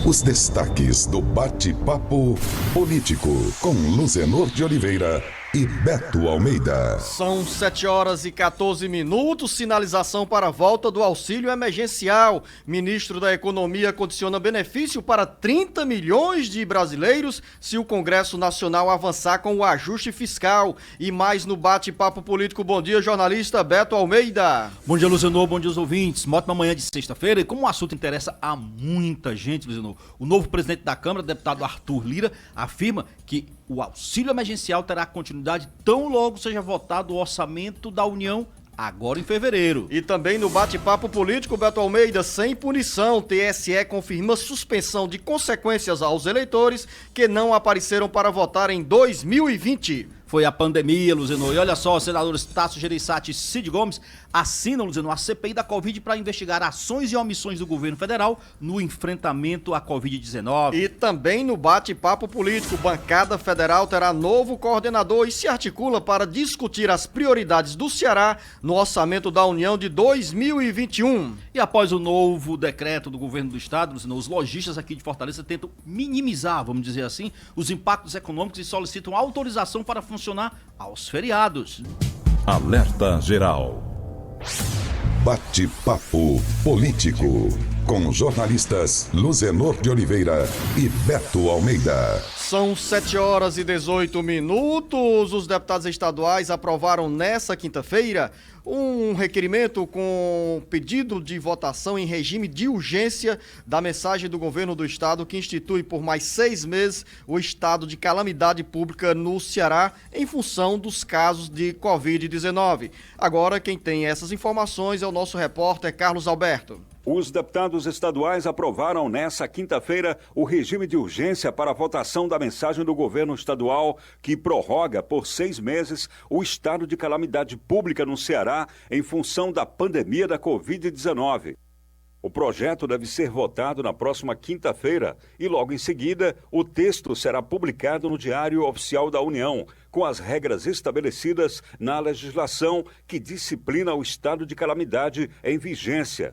Os destaques do Bate-Papo Político com Luzenor de Oliveira e Beto Almeida. São 7h14, sinalização para a volta do auxílio emergencial. Ministro da Economia condiciona benefício para 30 milhões de brasileiros se o Congresso Nacional avançar com o ajuste fiscal. E mais no Bate-Papo Político. Bom dia, jornalista Beto Almeida. Bom dia, Luzenor, bom dia aos ouvintes. Uma ótima manhã de sexta-feira e como o assunto interessa a muita gente, Luzenor, o novo presidente da Câmara, deputado Arthur Lira, afirma que o auxílio emergencial terá continuidade tão logo seja votado o orçamento da União agora em fevereiro. E também no Bate-Papo Político, Beto Almeida, sem punição, TSE confirma suspensão de consequências aos eleitores que não apareceram para votar em 2020. Foi a pandemia, Luzenor. E olha só, os senadores Tasso Gereissati e Cid Gomes assinam, Luzenor, a CPI da Covid para investigar ações e omissões do governo federal no enfrentamento à Covid-19. E também no Bate-Papo Político, bancada federal terá novo coordenador e se articula para discutir as prioridades do Ceará no orçamento da União de 2021. E após o novo decreto do governo do estado, Luzenor, os lojistas aqui de Fortaleza tentam minimizar, vamos dizer assim, os impactos econômicos e solicitam autorização para funcionar aos feriados. Alerta Geral. Bate-Papo Político com jornalistas Luzenor de Oliveira e Beto Almeida. São 7h18. Os deputados estaduais aprovaram nesta quinta-feira um requerimento com pedido de votação em regime de urgência da mensagem do governo do estado que institui por mais 6 meses o estado de calamidade pública no Ceará em função dos casos de Covid-19. Agora, quem tem essas informações é o nosso repórter Carlos Alberto. Os deputados estaduais aprovaram nesta quinta-feira o regime de urgência para a votação da mensagem do governo estadual que prorroga por 6 meses o estado de calamidade pública no Ceará em função da pandemia da Covid-19. O projeto deve ser votado na próxima quinta-feira e logo em seguida o texto será publicado no Diário Oficial da União, com as regras estabelecidas na legislação que disciplina o estado de calamidade em vigência.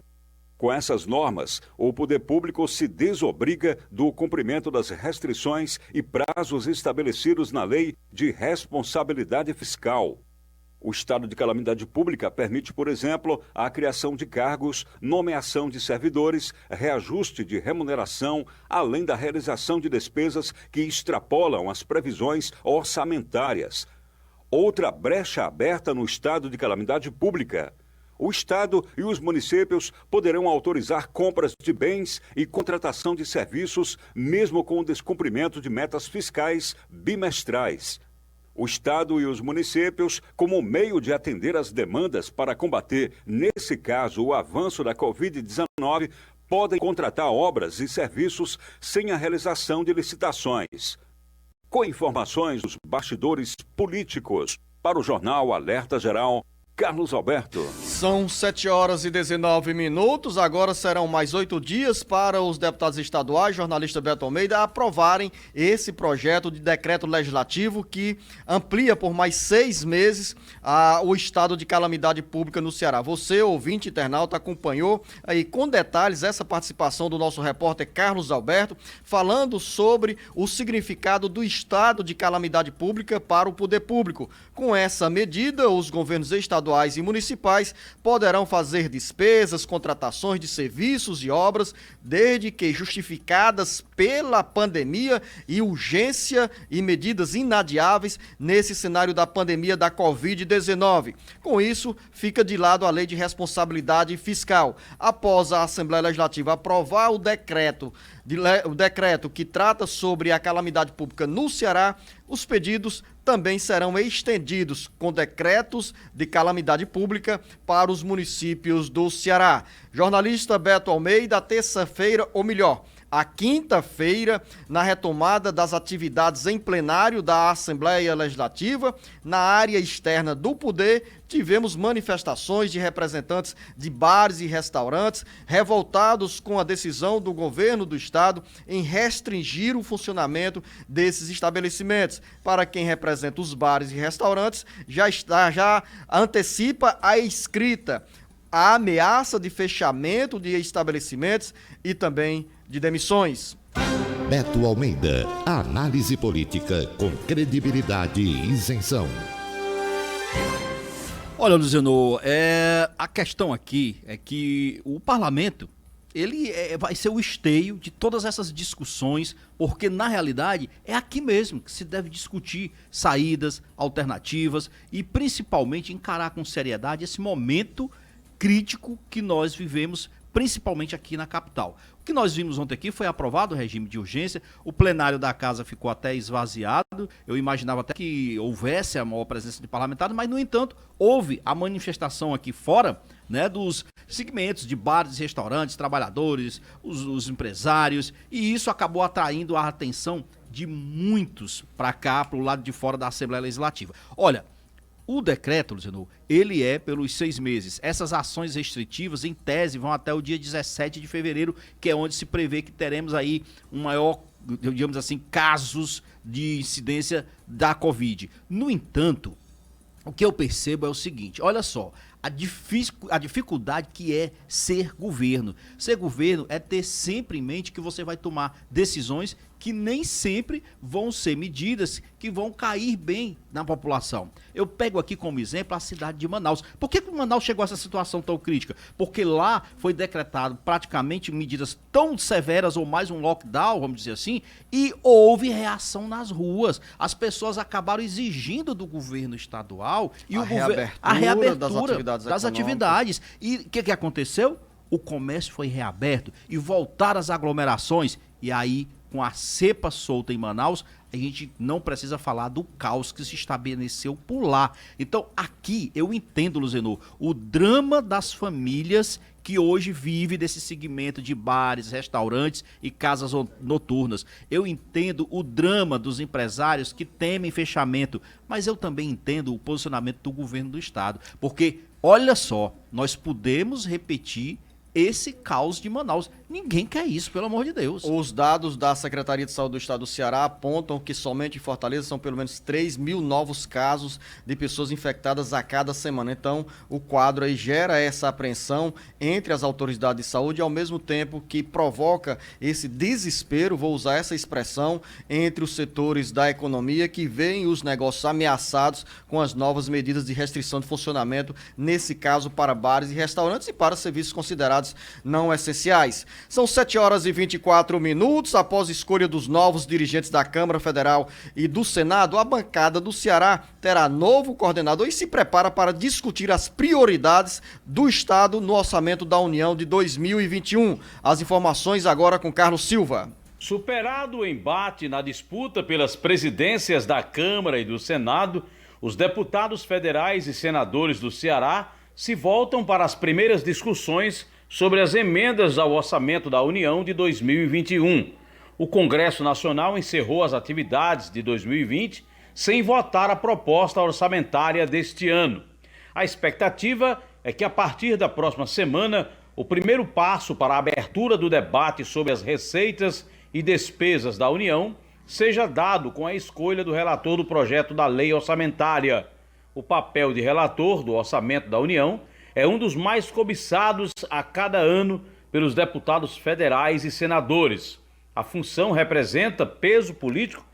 Com essas normas, o poder público se desobriga do cumprimento das restrições e prazos estabelecidos na Lei de Responsabilidade Fiscal. O estado de calamidade pública permite, por exemplo, a criação de cargos, nomeação de servidores, reajuste de remuneração, além da realização de despesas que extrapolam as previsões orçamentárias. Outra brecha aberta no estado de calamidade pública. O Estado e os municípios poderão autorizar compras de bens e contratação de serviços, mesmo com o descumprimento de metas fiscais bimestrais. O Estado e os municípios, como meio de atender às demandas para combater, nesse caso, o avanço da Covid-19, podem contratar obras e serviços sem a realização de licitações. Com informações dos bastidores políticos, para o jornal Alerta Geral, Carlos Alberto. São 7h19. Agora serão mais 8 dias para os deputados estaduais, jornalista Beto Almeida, aprovarem esse projeto de decreto legislativo que amplia por mais 6 meses o estado de calamidade pública no Ceará. Você, ouvinte internauta, acompanhou aí com detalhes essa participação do nosso repórter Carlos Alberto, falando sobre o significado do estado de calamidade pública para o poder público. Com essa medida, os governos estaduais e municipais poderão fazer despesas, contratações de serviços e obras, desde que justificadas pela pandemia e urgência e medidas inadiáveis nesse cenário da pandemia da Covid-19. Com isso, fica de lado a Lei de Responsabilidade Fiscal. Após a Assembleia Legislativa aprovar o decreto que trata sobre a calamidade pública no Ceará, os pedidos também serão estendidos com decretos de calamidade pública para os municípios do Ceará. Jornalista Beto Almeida, terça-feira, ou melhor, a quinta-feira, na retomada das atividades em plenário da Assembleia Legislativa, na área externa do poder, tivemos manifestações de representantes de bares e restaurantes revoltados com a decisão do governo do estado em restringir o funcionamento desses estabelecimentos. Para quem representa os bares e restaurantes, já antecipa a escrita, a ameaça de fechamento de estabelecimentos e também de demissões. Beto Almeida, análise política com credibilidade e isenção. Olha, Luziano, a questão aqui é que o parlamento, vai ser o esteio de todas essas discussões, porque na realidade é aqui mesmo que se deve discutir saídas, alternativas e principalmente encarar com seriedade esse momento crítico que nós vivemos, principalmente aqui na capital. O que nós vimos ontem aqui foi aprovado o regime de urgência, o plenário da casa ficou até esvaziado, eu imaginava até que houvesse a maior presença de parlamentares, mas no entanto houve a manifestação aqui fora, né, dos segmentos de bares e restaurantes, trabalhadores, os empresários, e isso acabou atraindo a atenção de muitos para cá, para o lado de fora da Assembleia Legislativa. Olha, o decreto, Luciano, ele é pelos 6 meses. Essas ações restritivas, em tese, vão até o dia 17 de fevereiro, que é onde se prevê que teremos aí um maior, digamos assim, casos de incidência da Covid. No entanto, o que eu percebo é o seguinte, olha só, a dificuldade que é ser governo. Ser governo é ter sempre em mente que você vai tomar decisões que nem sempre vão ser medidas que vão cair bem na população. Eu pego aqui como exemplo a cidade de Manaus. Por que Manaus chegou a essa situação tão crítica? Porque lá foi decretado praticamente medidas tão severas ou mais um lockdown, vamos dizer assim, e houve reação nas ruas. As pessoas acabaram exigindo do governo estadual e a reabertura das atividades. E o que aconteceu? O comércio foi reaberto e voltaram as aglomerações. E aí, com a cepa solta em Manaus, a gente não precisa falar do caos que se estabeleceu por lá. Então, aqui, eu entendo, Luzenor, o drama das famílias que hoje vive desse segmento de bares, restaurantes e casas noturnas. Eu entendo o drama dos empresários que temem fechamento, mas eu também entendo o posicionamento do governo do estado. Porque, olha só, nós podemos repetir esse caos de Manaus. Ninguém quer isso, pelo amor de Deus. Os dados da Secretaria de Saúde do Estado do Ceará apontam que somente em Fortaleza são pelo menos 3 mil novos casos de pessoas infectadas a cada semana. Então, o quadro aí gera essa apreensão entre as autoridades de saúde e ao mesmo tempo que provoca esse desespero, vou usar essa expressão, entre os setores da economia que veem os negócios ameaçados com as novas medidas de restrição de funcionamento, nesse caso para bares e restaurantes e para serviços considerados não essenciais. São 7 horas e 24 minutos. Após a escolha dos novos dirigentes da Câmara Federal e do Senado, a bancada do Ceará terá novo coordenador e se prepara para discutir as prioridades do Estado no orçamento da União de 2021. As informações agora com Carlos Silva. Superado o embate na disputa pelas presidências da Câmara e do Senado, os deputados federais e senadores do Ceará se voltam para as primeiras discussões sobre as emendas ao orçamento da União de 2021. O Congresso Nacional encerrou as atividades de 2020 sem votar a proposta orçamentária deste ano. A expectativa é que a partir da próxima semana, o primeiro passo para a abertura do debate sobre as receitas e despesas da União seja dado com a escolha do relator do projeto da lei orçamentária. O papel de relator do orçamento da União é um dos mais cobiçados a cada ano pelos deputados federais e senadores. A função representa peso político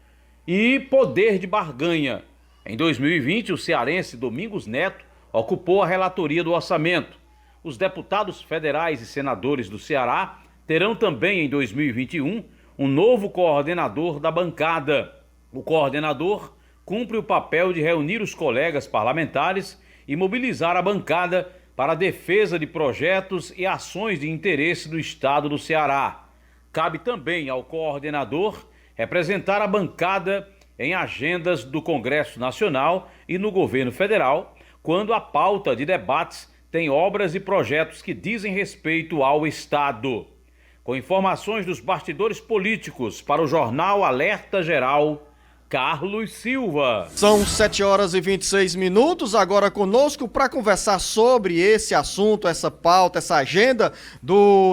e poder de barganha. Em 2020, o cearense Domingos Neto ocupou a relatoria do orçamento. Os deputados federais e senadores do Ceará terão também em 2021 um novo coordenador da bancada. O coordenador cumpre o papel de reunir os colegas parlamentares e mobilizar a bancada para a defesa de projetos e ações de interesse do Estado do Ceará. Cabe também ao coordenador representar a bancada em agendas do Congresso Nacional e no governo federal, quando a pauta de debates tem obras e projetos que dizem respeito ao Estado. Com informações dos bastidores políticos para o jornal Alerta Geral, Carlos Silva. São 7h26, agora conosco para conversar sobre esse assunto, essa pauta, essa agenda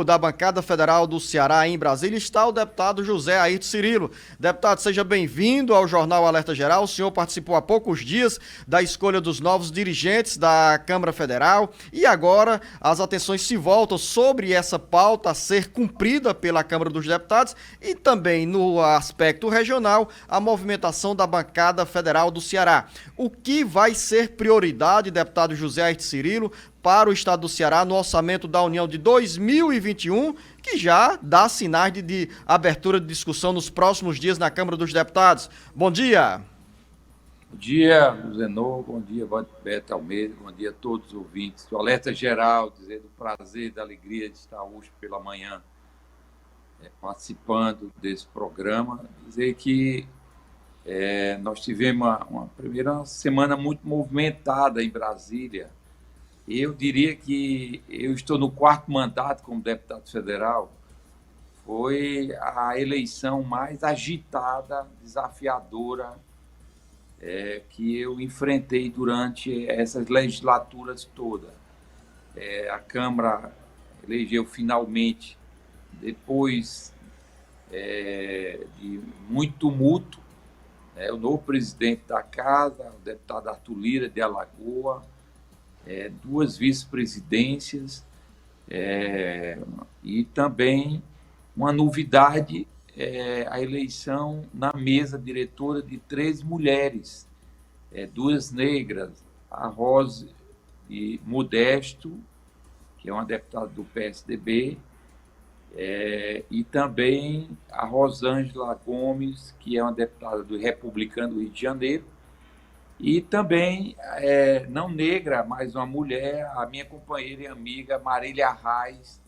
da bancada federal do Ceará em Brasília, está o deputado José Ayrton Cirilo. Deputado, seja bem-vindo ao Jornal Alerta Geral. O senhor participou há poucos dias da escolha dos novos dirigentes da Câmara Federal e agora as atenções se voltam sobre essa pauta a ser cumprida pela Câmara dos Deputados e também no aspecto regional, a movimentação da bancada federal do Ceará. O que vai ser prioridade, deputado José Ayrton Cirilo, para o estado do Ceará no orçamento da União de 2021, que já dá sinais de abertura de discussão nos próximos dias na Câmara dos Deputados? Bom dia. Bom dia, Luzenor, bom dia, Beto Almeida, bom dia a todos os ouvintes do Alerta Geral, dizendo o prazer e da alegria de estar hoje pela manhã participando desse programa. Dizer que nós tivemos uma primeira semana muito movimentada em Brasília. Eu diria que eu estou no 4º mandato como deputado federal. Foi a eleição mais agitada, desafiadora, que eu enfrentei durante essas legislaturas todas. A Câmara elegeu finalmente, depois de muito tumulto, o novo presidente da casa, o deputado Arthur Lira, de Alagoas, 2 vice-presidências e também uma novidade, a eleição na mesa diretora de 3 mulheres, 2 negras, a Rose e Modesto, que é uma deputada do PSDB, e também a Rosângela Gomes, que é uma deputada do Republicano do Rio de Janeiro, e também, não negra, mas uma mulher, a minha companheira e amiga Marília Arraes,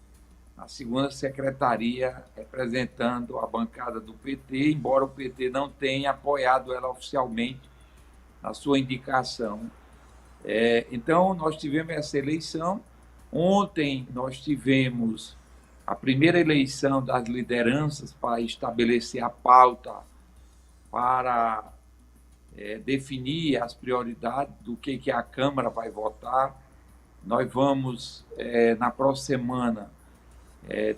na 2ª secretaria, representando a bancada do PT, embora o PT não tenha apoiado ela oficialmente na sua indicação. Então, nós tivemos essa eleição. Ontem, nós tivemos a primeira eleição das lideranças para estabelecer a pauta, para definir as prioridades do que a Câmara vai votar. Nós vamos, na próxima semana,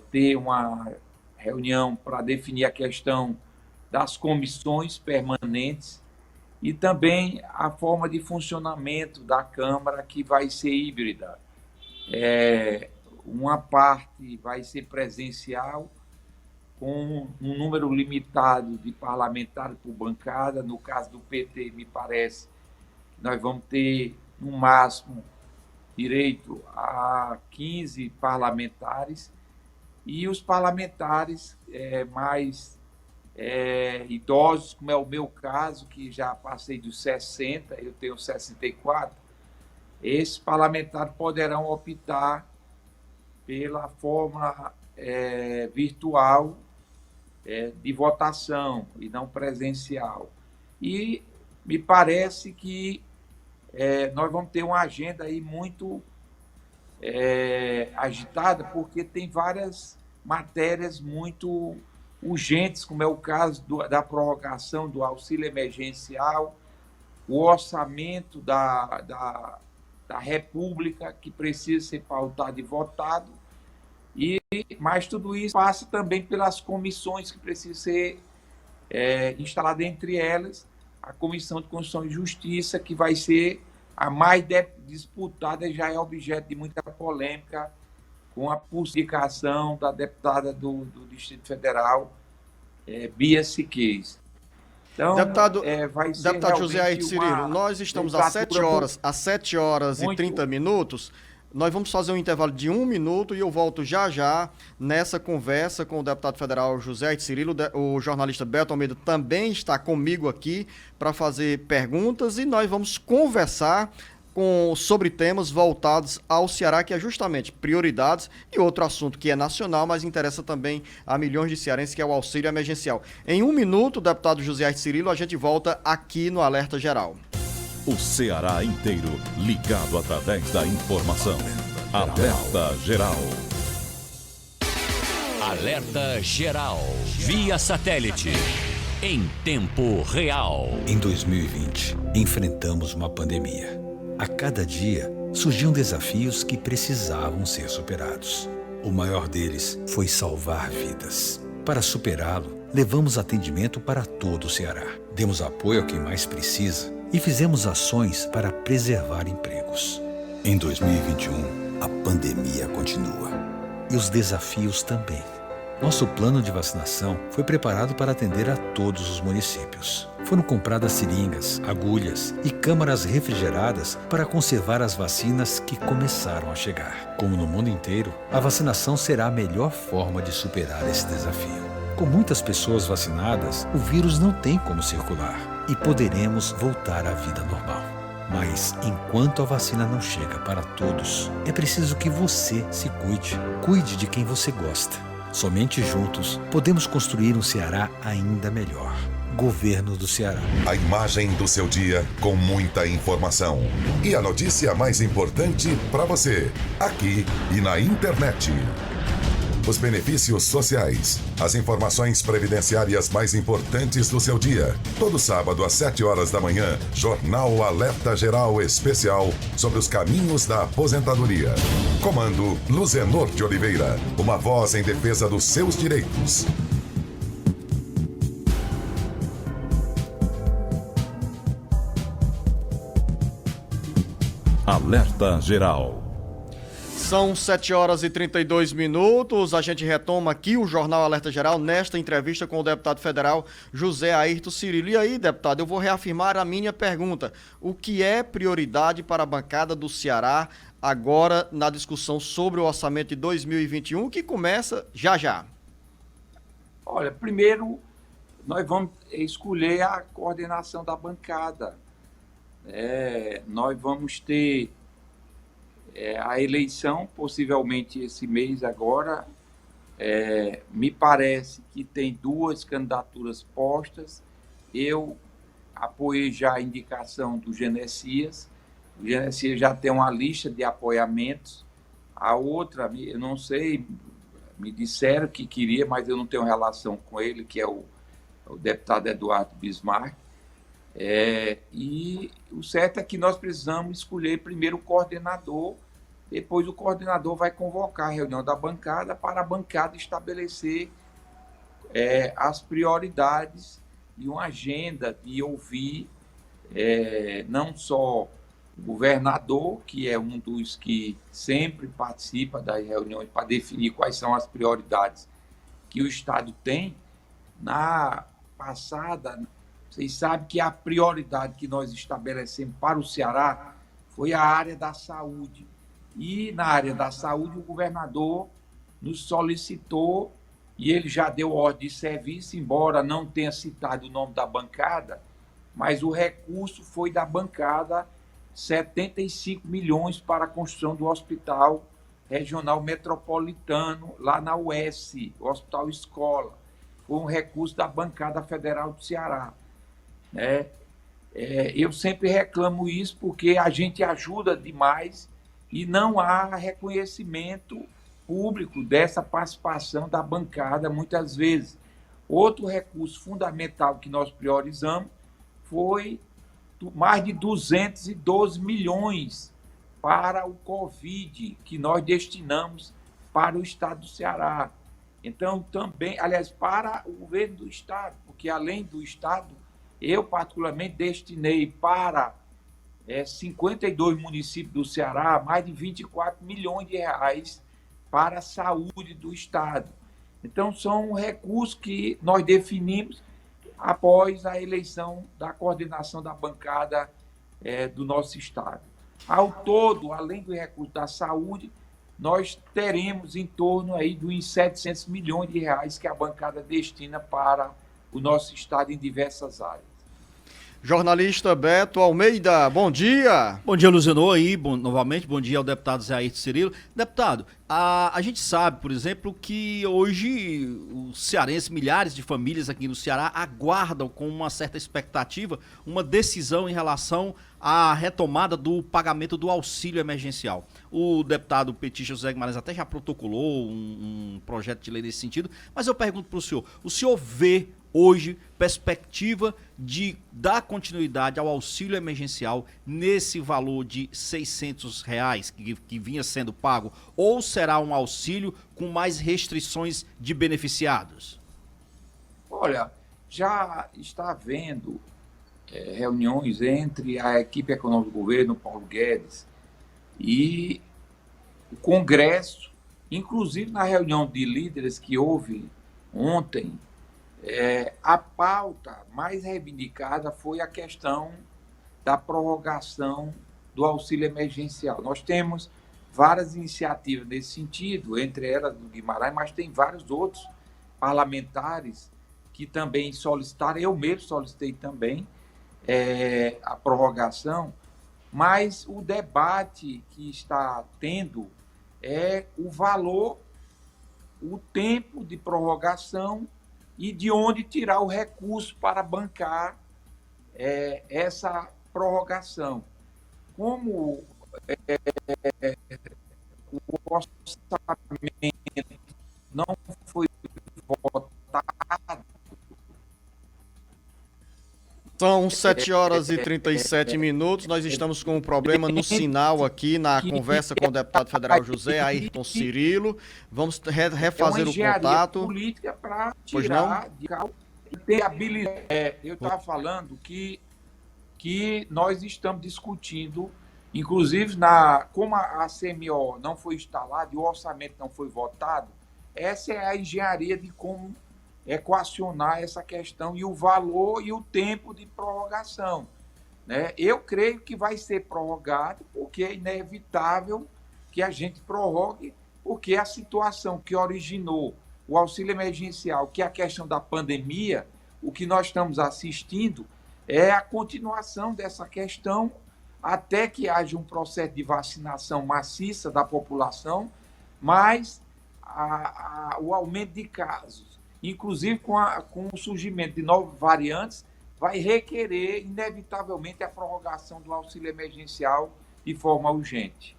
ter uma reunião para definir a questão das comissões permanentes e também a forma de funcionamento da Câmara, que vai ser híbrida. Uma parte vai ser presencial, com um número limitado de parlamentares por bancada. No caso do PT, me parece que nós vamos ter, no máximo, direito a 15 parlamentares, e os parlamentares mais idosos, como é o meu caso, que já passei dos 60, eu tenho 64, esses parlamentares poderão optar pela forma virtual de votação e não presencial. E me parece que nós vamos ter uma agenda aí muito agitada, porque tem várias matérias muito urgentes, como é o caso da prorrogação do auxílio emergencial, o orçamento da República, que precisa ser pautado e votado, mas tudo isso passa também pelas comissões que precisam ser instaladas, entre elas a Comissão de Constituição e Justiça, que vai ser a mais disputada e já é objeto de muita polêmica, com a publicação da deputada do Distrito Federal, Bia Siqueira. Então, deputado deputado José Ayrton Cirilo, nós estamos às 7 horas e 30 minutos. Nós vamos fazer um intervalo de 1 minuto e eu volto já nessa conversa com o deputado federal José Ayrton Cirilo. O jornalista Beto Almeida também está comigo aqui para fazer perguntas e nós vamos conversar sobre temas voltados ao Ceará, que é justamente prioridades, e outro assunto que é nacional, mas interessa também a milhões de cearenses, que é o auxílio emergencial. Em 1 minuto, deputado José Ayrton Cirilo, a gente volta aqui no Alerta Geral. O Ceará inteiro ligado através da informação. Alerta Geral. Alerta Geral. Via satélite. em tempo real. Em 2020, enfrentamos uma pandemia. A cada dia, surgiam desafios que precisavam ser superados. O maior deles foi salvar vidas. Para superá-lo, levamos atendimento para todo o Ceará. Demos apoio a quem mais precisa e fizemos ações para preservar empregos. Em 2021, a pandemia continua. E os desafios também. Nosso plano de vacinação foi preparado para atender a todos os municípios. Foram compradas seringas, agulhas e câmaras refrigeradas para conservar as vacinas que começaram a chegar. Como no mundo inteiro, a vacinação será a melhor forma de superar esse desafio. Com muitas pessoas vacinadas, o vírus não tem como circular e poderemos voltar à vida normal. Mas, enquanto a vacina não chega para todos, é preciso que você se cuide. Cuide de quem você gosta. Somente juntos podemos construir um Ceará ainda melhor. Governo do Ceará. A imagem do seu dia com muita informação. E a notícia mais importante para você, aqui e na internet. Os benefícios sociais, as informações previdenciárias mais importantes do seu dia. Todo sábado às 7 horas da manhã, Jornal Alerta Geral Especial sobre os caminhos da aposentadoria. Comando Luzenor de Oliveira, uma voz em defesa dos seus direitos. Alerta Geral. São 7 horas e 32 minutos. A gente retoma aqui o Jornal Alerta Geral nesta entrevista com o deputado federal José Ayrton Cirilo. E aí, deputado, eu vou reafirmar a minha pergunta. O que é prioridade para a bancada do Ceará agora na discussão sobre o orçamento de 2021, que começa já já? Olha, primeiro nós vamos escolher a coordenação da bancada. Nós vamos ter a eleição, possivelmente esse mês agora. Me parece que tem 2 candidaturas postas. Eu apoiei já a indicação do Genesias. O Genesias já tem uma lista de apoiamentos. A outra, eu não sei, me disseram que queria, mas eu não tenho relação com ele, que é o deputado Eduardo Bismarck. E o certo é que nós precisamos escolher primeiro o coordenador. Depois o coordenador vai convocar a reunião da bancada para a bancada estabelecer as prioridades e uma agenda de ouvir não só o governador, que é um dos que sempre participa das reuniões para definir quais são as prioridades que o Estado tem. Na passada, vocês sabem que a prioridade que nós estabelecemos para o Ceará foi a área da saúde. E na área da saúde, o governador nos solicitou, e ele já deu ordem de serviço, embora não tenha citado o nome da bancada, mas o recurso foi da bancada 75 milhões para a construção do Hospital Regional Metropolitano, lá na UES, o Hospital Escola. Foi um recurso da bancada federal do Ceará. Eu sempre reclamo isso porque a gente ajuda demais e não há reconhecimento público dessa participação da bancada muitas vezes. Outro recurso fundamental que nós priorizamos foi mais de 212 milhões para o Covid, que nós destinamos para o Estado do Ceará. Então, também, aliás, para o governo do Estado, porque além do Estado, eu particularmente destinei para 52 municípios do Ceará mais de 24 milhões de reais para a saúde do Estado. Então, são recursos que nós definimos após a eleição da coordenação da bancada do nosso Estado. Ao todo, além do recurso da saúde, nós teremos em torno aí de uns 700 milhões de reais que a bancada destina para o nosso Estado em diversas áreas. Jornalista Beto Almeida, bom dia. Bom dia, Luzenor, aí, novamente, bom dia ao deputado Zé Ayrton Cirilo. Deputado, a gente sabe, por exemplo, que hoje os cearenses, milhares de famílias aqui no Ceará, aguardam com uma certa expectativa uma decisão em relação à retomada do pagamento do auxílio emergencial. O deputado petista José Guimarães até já protocolou um projeto de lei nesse sentido, mas eu pergunto para o senhor vê hoje, perspectiva de dar continuidade ao auxílio emergencial nesse valor de R$ 600 que vinha sendo pago, ou será um auxílio com mais restrições de beneficiados? Olha, já está havendo reuniões entre a equipe econômica do governo, Paulo Guedes, e o Congresso, inclusive na reunião de líderes que houve ontem, a pauta mais reivindicada foi a questão da prorrogação do auxílio emergencial. Nós temos várias iniciativas nesse sentido, entre elas do Guimarães, mas tem vários outros parlamentares que também solicitaram, eu mesmo solicitei também a prorrogação, mas o debate que está tendo é o valor, o tempo de prorrogação e de onde tirar o recurso para bancar essa prorrogação. Como o orçamento não foi votado. São 7h37. Nós estamos com um problema no sinal aqui na conversa com o deputado federal José Ayrton Cirilo. Vamos refazer o contato. Política para Pois não? Eu estava falando que nós estamos discutindo, inclusive, como a CMO não foi instalada e o orçamento não foi votado, essa é a engenharia de como equacionar essa questão e o valor e o tempo de prorrogação, né? Eu creio que vai ser prorrogado, porque é inevitável que a gente prorrogue, porque a situação que originou o auxílio emergencial, que é a questão da pandemia, o que nós estamos assistindo é a continuação dessa questão até que haja um processo de vacinação maciça da população, mas o aumento de casos, inclusive com o surgimento de novas variantes, vai requerer, inevitavelmente, a prorrogação do auxílio emergencial de forma urgente.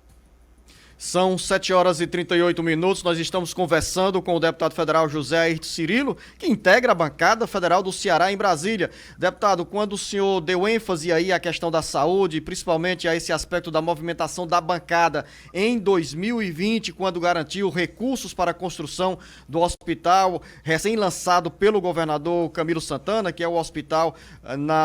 São 7h38. Nós estamos conversando com o deputado federal José Ayrton Cirilo, que integra a bancada federal do Ceará em Brasília. Deputado, quando o senhor deu ênfase aí à questão da saúde, principalmente a esse aspecto da movimentação da bancada em 2020, quando garantiu recursos para a construção do hospital recém-lançado pelo governador Camilo Santana, que é o hospital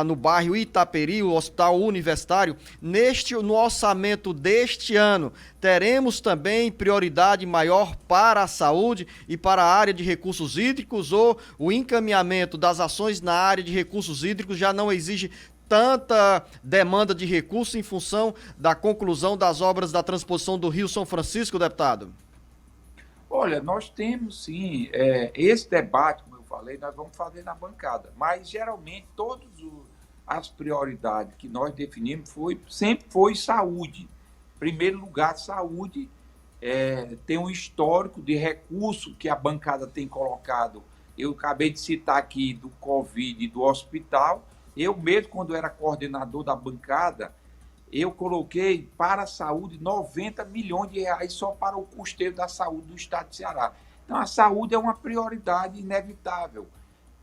no bairro Itaperi, o hospital universitário, no orçamento deste ano, teremos também prioridade maior para a saúde e para a área de recursos hídricos, ou o encaminhamento das ações na área de recursos hídricos já não exige tanta demanda de recursos em função da conclusão das obras da transposição do Rio São Francisco, deputado? Olha, nós temos sim, esse debate, como eu falei, nós vamos fazer na bancada, mas geralmente todas as prioridades que nós definimos sempre foi saúde. Primeiro lugar, saúde, tem um histórico de recurso que a bancada tem colocado. Eu acabei de citar aqui do Covid e do hospital. Eu mesmo, quando era coordenador da bancada, eu coloquei para a saúde 90 milhões de reais só para o custeio da saúde do estado de Ceará. Então, a saúde é uma prioridade inevitável,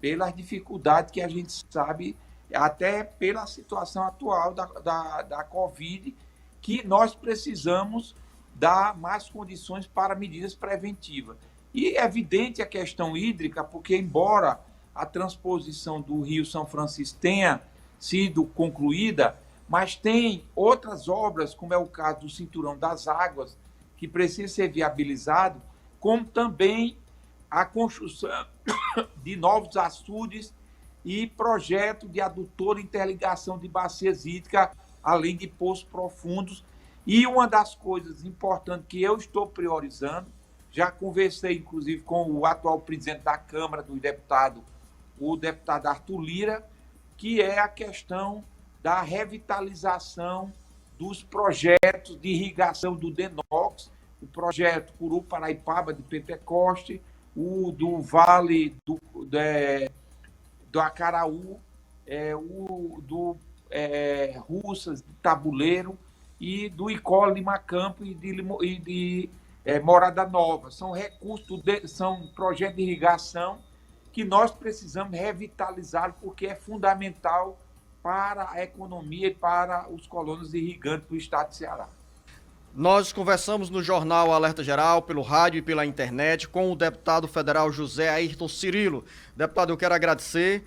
pelas dificuldades que a gente sabe, até pela situação atual da Covid, que nós precisamos dar mais condições para medidas preventivas. E é evidente a questão hídrica, porque embora a transposição do Rio São Francisco tenha sido concluída, mas tem outras obras, como é o caso do Cinturão das Águas, que precisa ser viabilizado, como também a construção de novos açudes e projeto de adutor e interligação de bacias hídricas, além de poços profundos. E uma das coisas importantes que eu estou priorizando, já conversei, inclusive, com o atual presidente da Câmara dos Deputados, o deputado Arthur Lira, que é a questão da revitalização dos projetos de irrigação do DENOX, o projeto Curu-Paraipaba de Pentecoste, o do Vale do Acaraú, o do Russas de Tabuleiro e do Icó Lima Campo e de Morada Nova. São recursos, são projetos de irrigação que nós precisamos revitalizá-lo, porque é fundamental para a economia e para os colonos irrigantes do estado de Ceará. Nós conversamos no Jornal Alerta Geral, pelo rádio e pela internet, com o deputado federal José Ayrton Cirilo. Deputado, eu quero agradecer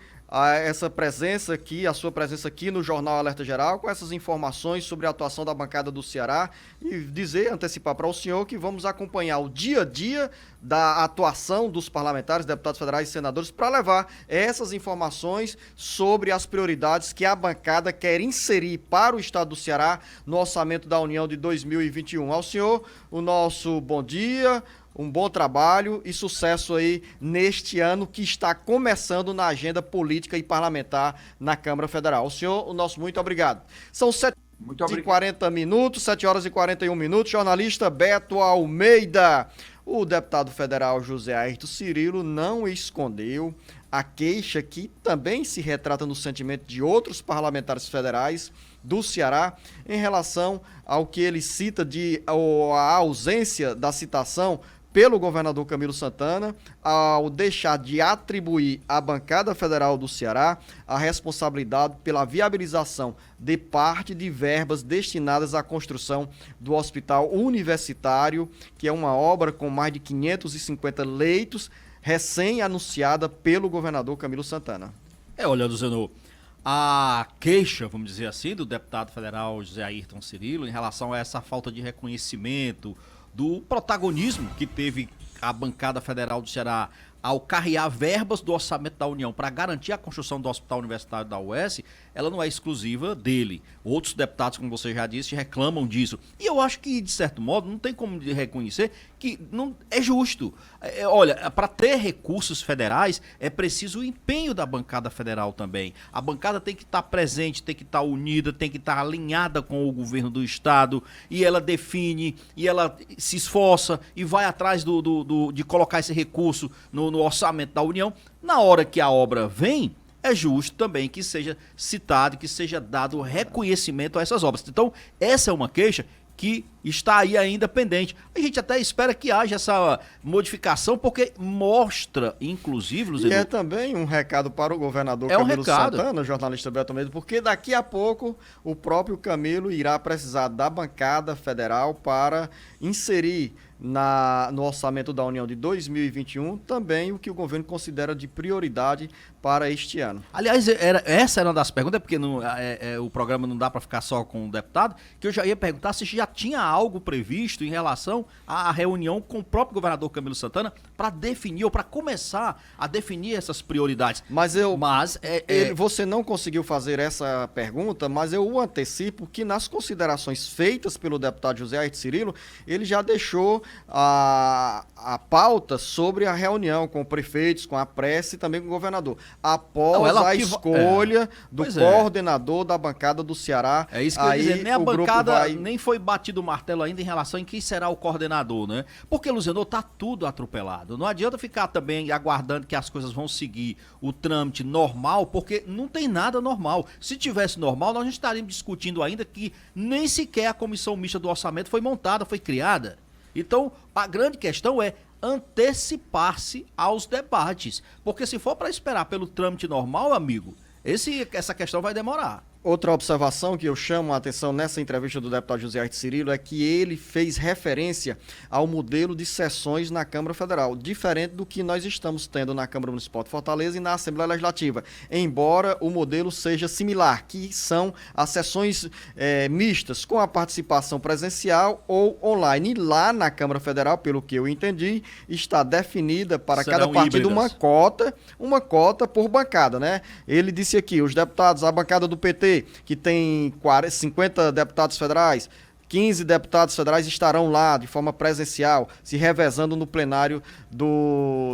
essa presença aqui, a sua presença aqui no Jornal Alerta Geral, com essas informações sobre a atuação da bancada do Ceará e antecipar para o senhor que vamos acompanhar o dia a dia da atuação dos parlamentares, deputados federais e senadores para levar essas informações sobre as prioridades que a bancada quer inserir para o estado do Ceará no orçamento da União de 2021. Ao senhor, o nosso bom dia, um bom trabalho e sucesso aí neste ano que está começando na agenda política e parlamentar na Câmara Federal. Ao senhor, o nosso muito obrigado. São 7h40 minutos, 7 horas e 41 minutos. Jornalista Beto Almeida. O deputado federal José Ayrton Cirilo não escondeu a queixa que também se retrata no sentimento de outros parlamentares federais do Ceará em relação ao que ele cita de a ausência da citação pelo governador Camilo Santana, ao deixar de atribuir à bancada federal do Ceará a responsabilidade pela viabilização de parte de verbas destinadas à construção do Hospital Universitário, que é uma obra com mais de 550 leitos, recém-anunciada pelo governador Camilo Santana. Olha, Luciano, a queixa, vamos dizer assim, do deputado federal José Ayrton Cirilo em relação a essa falta de reconhecimento do protagonismo que teve a bancada federal do Ceará ao carrear verbas do orçamento da União para garantir a construção do Hospital Universitário da UES, ela não é exclusiva dele. Outros deputados, como você já disse, reclamam disso. E eu acho que, de certo modo, não tem como reconhecer que não é justo. Olha, para ter recursos federais, é preciso o empenho da bancada federal também. A bancada tem que estar presente, tem que estar unida, tem que estar alinhada com o governo do estado, e ela define, e ela se esforça, e vai atrás de colocar esse recurso no orçamento da União. Na hora que a obra vem, é justo também que seja citado, que seja dado reconhecimento a essas obras. Então, essa é uma queixa que está aí ainda pendente. A gente até espera que haja essa modificação, porque mostra, inclusive, Luziano, e é também um recado para o governador Camilo Santana, jornalista Beto Almeida, porque daqui a pouco o próprio Camilo irá precisar da bancada federal para inserir no orçamento da União de 2021 também o que o governo considera de prioridade para este ano. Aliás, essa era uma das perguntas, porque o programa não dá para ficar só com o deputado, que eu já ia perguntar se já tinha algo previsto em relação à reunião com o próprio governador Camilo Santana para definir ou para começar a definir essas prioridades. Você não conseguiu fazer essa pergunta, mas eu o antecipo que nas considerações feitas pelo deputado José Ayrton Cirilo, ele já deixou a pauta sobre a reunião com prefeitos, com a prece e também com o governador, após a escolha do coordenador da bancada do Ceará. É isso que eu ia dizer, nem a bancada nem foi batido o martelo ainda em relação em quem será o coordenador, né? Porque, Luziano, tá tudo atropelado. Não adianta ficar também aguardando que as coisas vão seguir o trâmite normal, porque não tem nada normal. Se tivesse normal, nós não estaríamos discutindo ainda que nem sequer a comissão mista do orçamento foi montada, foi criada. Então, a grande questão é antecipar-se aos debates. Porque se for para esperar pelo trâmite normal, amigo, essa questão vai demorar. Outra observação que eu chamo a atenção nessa entrevista do deputado José Ayrton Cirilo é que ele fez referência ao modelo de sessões na Câmara Federal, diferente do que nós estamos tendo na Câmara Municipal de Fortaleza e na Assembleia Legislativa, embora o modelo seja similar, que são as sessões mistas, com a participação presencial ou online. E lá na Câmara Federal, pelo que eu entendi, está definida para cada partido uma cota por bancada, né? Ele disse aqui, os deputados, a bancada do PT, que tem 50 deputados federais, 15 deputados federais estarão lá de forma presencial, se revezando no plenário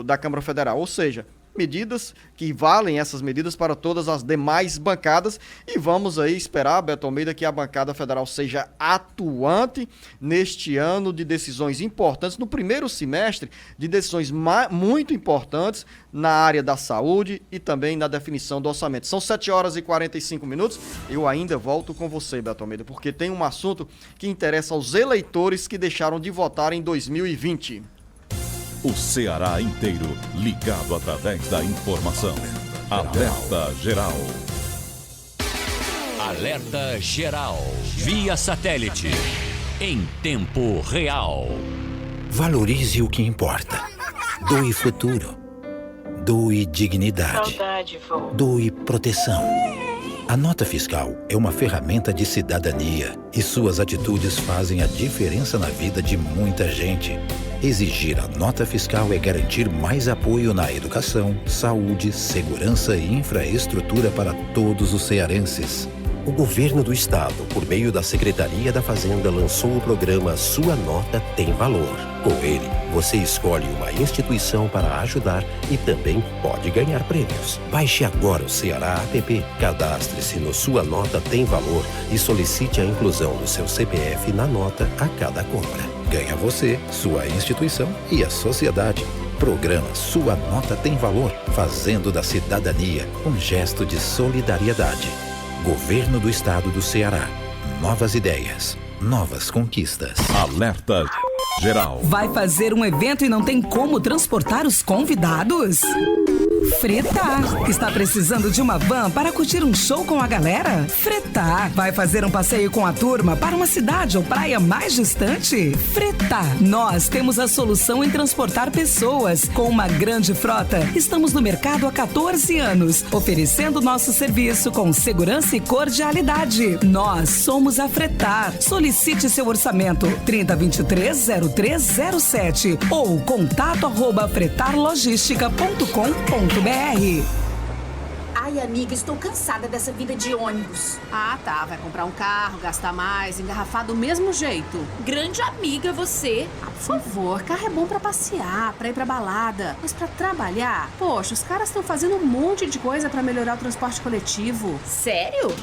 da Câmara Federal. Ou seja, medidas que valem essas medidas para todas as demais bancadas, e vamos aí esperar, Beto Almeida, que a bancada federal seja atuante neste ano de decisões importantes, no primeiro semestre de decisões muito importantes na área da saúde e também na definição do orçamento. São 7 horas e 45 minutos, eu ainda volto com você, Beto Almeida, porque tem um assunto que interessa aos eleitores que deixaram de votar em 2020. O Ceará inteiro ligado através da informação. Alerta Geral. Alerta Geral. Via satélite. Em tempo real. Valorize o que importa. Doe futuro. Doe dignidade. Doe proteção. A nota fiscal é uma ferramenta de cidadania e suas atitudes fazem a diferença na vida de muita gente. Exigir a nota fiscal é garantir mais apoio na educação, saúde, segurança e infraestrutura para todos os cearenses. O governo do estado, por meio da Secretaria da Fazenda, lançou o programa Sua Nota Tem Valor. Com ele, você escolhe uma instituição para ajudar e também pode ganhar prêmios. Baixe agora o Ceará App, cadastre-se no Sua Nota Tem Valor e solicite a inclusão do seu CPF na nota a cada compra. Ganha você, sua instituição e a sociedade. Programa Sua Nota Tem Valor, fazendo da cidadania um gesto de solidariedade. Governo do Estado do Ceará. Novas ideias, novas conquistas. Alerta Geral. Vai fazer um evento e não tem como transportar os convidados? Fretar. Está precisando de uma van para curtir um show com a galera? Fretar. Vai fazer um passeio com a turma para uma cidade ou praia mais distante? Fretar. Nós temos a solução em transportar pessoas. Com uma grande frota, estamos no mercado há 14 anos, oferecendo nosso serviço com segurança e cordialidade. Nós somos a Fretar. Solicite seu orçamento 3023-0307 ou contato@fretarlogistica.com.br. Ai, amiga, estou cansada dessa vida de ônibus. Ah, tá. Vai comprar um carro, gastar mais, engarrafar do mesmo jeito. Grande amiga você. Ah, por favor, carro é bom pra passear, pra ir pra balada. Mas pra trabalhar, poxa, os caras estão fazendo um monte de coisa pra melhorar o transporte coletivo. Sério?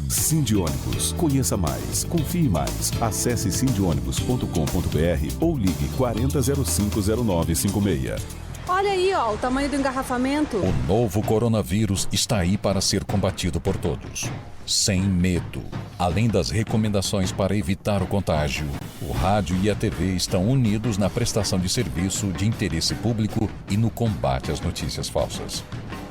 Sindônibus. Conheça mais, confie mais. Acesse sindônibus.com.br ou ligue 40050956. Olha aí, ó, o tamanho do engarrafamento. O novo coronavírus está aí para ser combatido por todos. Sem medo. Além das recomendações para evitar o contágio, o rádio e a TV estão unidos na prestação de serviço de interesse público e no combate às notícias falsas.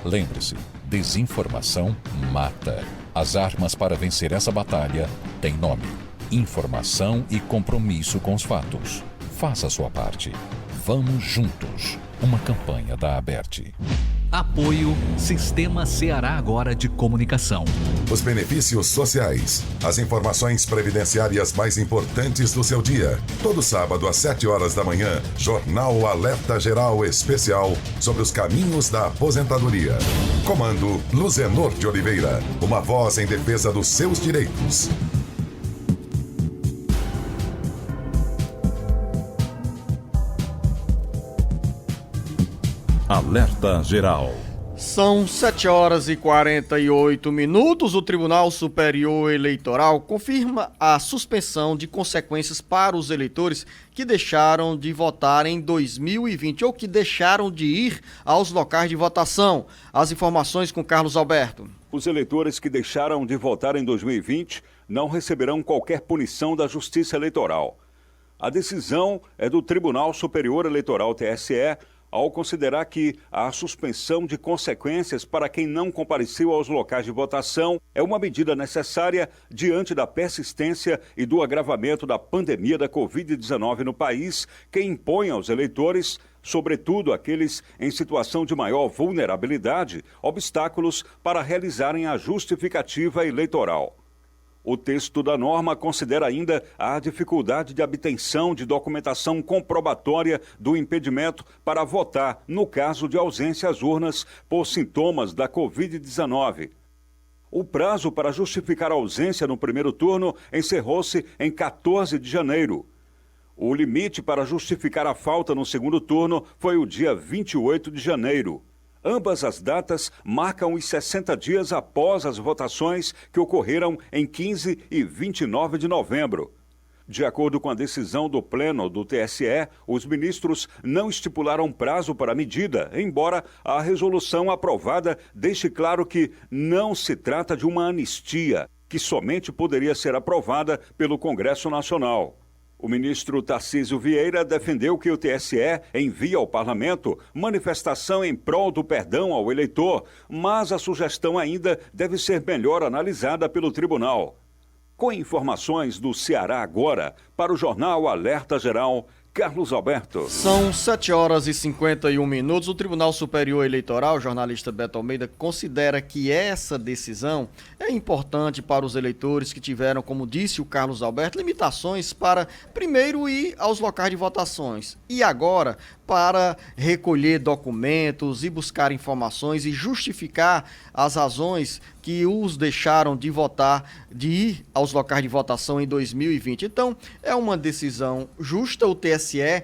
Lembre-se, desinformação mata. As armas para vencer essa batalha têm nome: informação e compromisso com os fatos. Faça a sua parte. Vamos juntos. Uma campanha da Aberte. Apoio Sistema Ceará Agora de Comunicação. Os benefícios sociais. As informações previdenciárias mais importantes do seu dia. Todo sábado às 7 horas da manhã, Jornal Alerta Geral Especial sobre os caminhos da aposentadoria. Comando Luzenor de Oliveira. Uma voz em defesa dos seus direitos. Alerta Geral. São 7 horas e 48 minutos. O Tribunal Superior Eleitoral confirma a suspensão de consequências para os eleitores que deixaram de votar em 2020 ou que deixaram de ir aos locais de votação. As informações com Carlos Alberto. Os eleitores que deixaram de votar em 2020 não receberão qualquer punição da Justiça Eleitoral. A decisão é do Tribunal Superior Eleitoral, TSE, ao considerar que a suspensão de consequências para quem não compareceu aos locais de votação é uma medida necessária diante da persistência e do agravamento da pandemia da Covid-19 no país, que impõe aos eleitores, sobretudo aqueles em situação de maior vulnerabilidade, obstáculos para realizarem a justificativa eleitoral. O texto da norma considera ainda a dificuldade de obtenção de documentação comprobatória do impedimento para votar no caso de ausência às urnas por sintomas da Covid-19. O prazo para justificar a ausência no primeiro turno encerrou-se em 14 de janeiro. O limite para justificar a falta no segundo turno foi o dia 28 de janeiro. Ambas as datas marcam os 60 dias após as votações que ocorreram em 15 e 29 de novembro. De acordo com a decisão do Pleno do TSE, os ministros não estipularam prazo para a medida, embora a resolução aprovada deixe claro que não se trata de uma anistia, que somente poderia ser aprovada pelo Congresso Nacional. O ministro Tarcísio Vieira defendeu que o TSE envie ao parlamento manifestação em prol do perdão ao eleitor, mas a sugestão ainda deve ser melhor analisada pelo tribunal. Com informações do Ceará agora, para o jornal Alerta Geral, Carlos Alberto. São 7h51. O Tribunal Superior Eleitoral, o jornalista Beto Almeida, considera que essa decisão é importante para os eleitores que tiveram, como disse o Carlos Alberto, limitações para primeiro ir aos locais de votações e agora para recolher documentos e buscar informações e justificar as razões que os deixaram de votar, de ir aos locais de votação em 2020. Então, é uma decisão justa. O TSE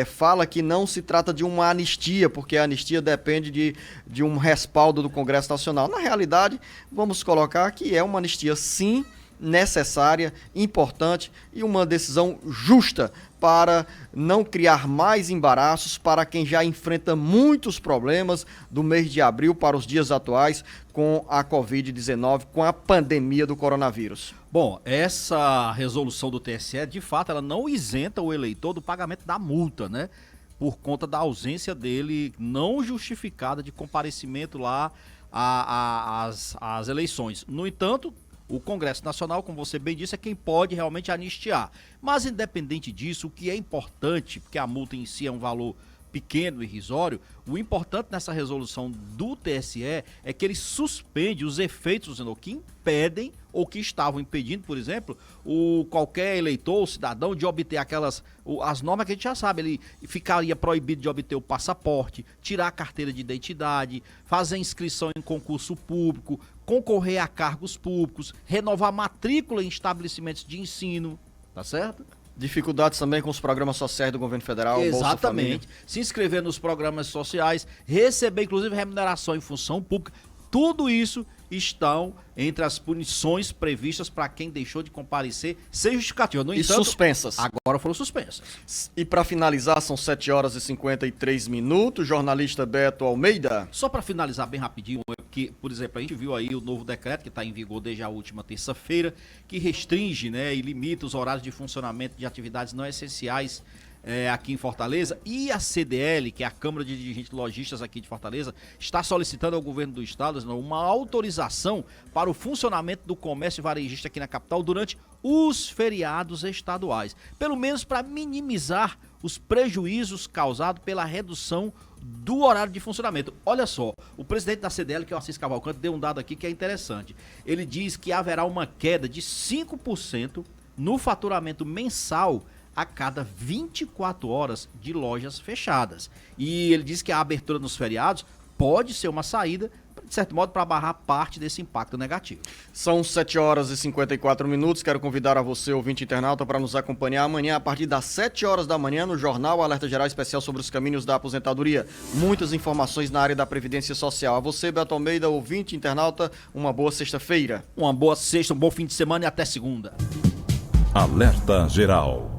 fala que não se trata de uma anistia, porque a anistia depende de um respaldo do Congresso Nacional. Na realidade, vamos colocar que é uma anistia, sim, necessária, importante e uma decisão justa para não criar mais embaraços para quem já enfrenta muitos problemas do mês de abril para os dias atuais com a Covid-19, com a pandemia do coronavírus. Bom, essa resolução do TSE, de fato, ela não isenta o eleitor do pagamento da multa, né? Por conta da ausência dele não justificada de comparecimento lá às eleições. No entanto, o Congresso Nacional, como você bem disse, é quem pode realmente anistiar. Mas, independente disso, o que é importante, porque a multa em si é um valor pequeno, irrisório, o importante nessa resolução do TSE é que ele suspende os efeitos que impedem ou que estavam impedindo, por exemplo, qualquer eleitor ou cidadão de obter as normas que a gente já sabe. Ele ficaria proibido de obter o passaporte, tirar a carteira de identidade, fazer inscrição em concurso público, concorrer a cargos públicos, renovar matrícula em estabelecimentos de ensino, tá certo? Dificuldades também com os programas sociais do governo federal. Exatamente. Bolsa se inscrever nos programas sociais, receber inclusive remuneração em função pública. Tudo isso estão entre as punições previstas para quem deixou de comparecer sem justificativa. No entanto, suspensas. Agora foram suspensas. E para finalizar, são 7h53. Jornalista Beto Almeida. Só para finalizar bem rapidinho, que, por exemplo, a gente viu aí o novo decreto que está em vigor desde a última terça-feira, que restringe, né, e limita os horários de funcionamento de atividades não essenciais aqui em Fortaleza, e a CDL, que é a Câmara de Dirigentes Lojistas aqui de Fortaleza, está solicitando ao governo do estado uma autorização para o funcionamento do comércio varejista aqui na capital durante os feriados estaduais, pelo menos para minimizar os prejuízos causados pela redução do horário de funcionamento. Olha só, o presidente da CDL, que é o Assis Cavalcante, deu um dado aqui que é interessante. Ele diz que haverá uma queda de 5% no faturamento mensal a cada 24 horas de lojas fechadas. E ele diz que a abertura nos feriados pode ser uma saída, de certo modo, para barrar parte desse impacto negativo. São 7h54. Quero convidar a você, ouvinte internauta, para nos acompanhar amanhã, a partir das 7 horas da manhã, no Jornal Alerta Geral Especial sobre os caminhos da aposentadoria. Muitas informações na área da Previdência Social. A você, Beto Almeida, ouvinte internauta, uma boa sexta-feira. Uma boa sexta, um bom fim de semana e até segunda. Alerta Geral.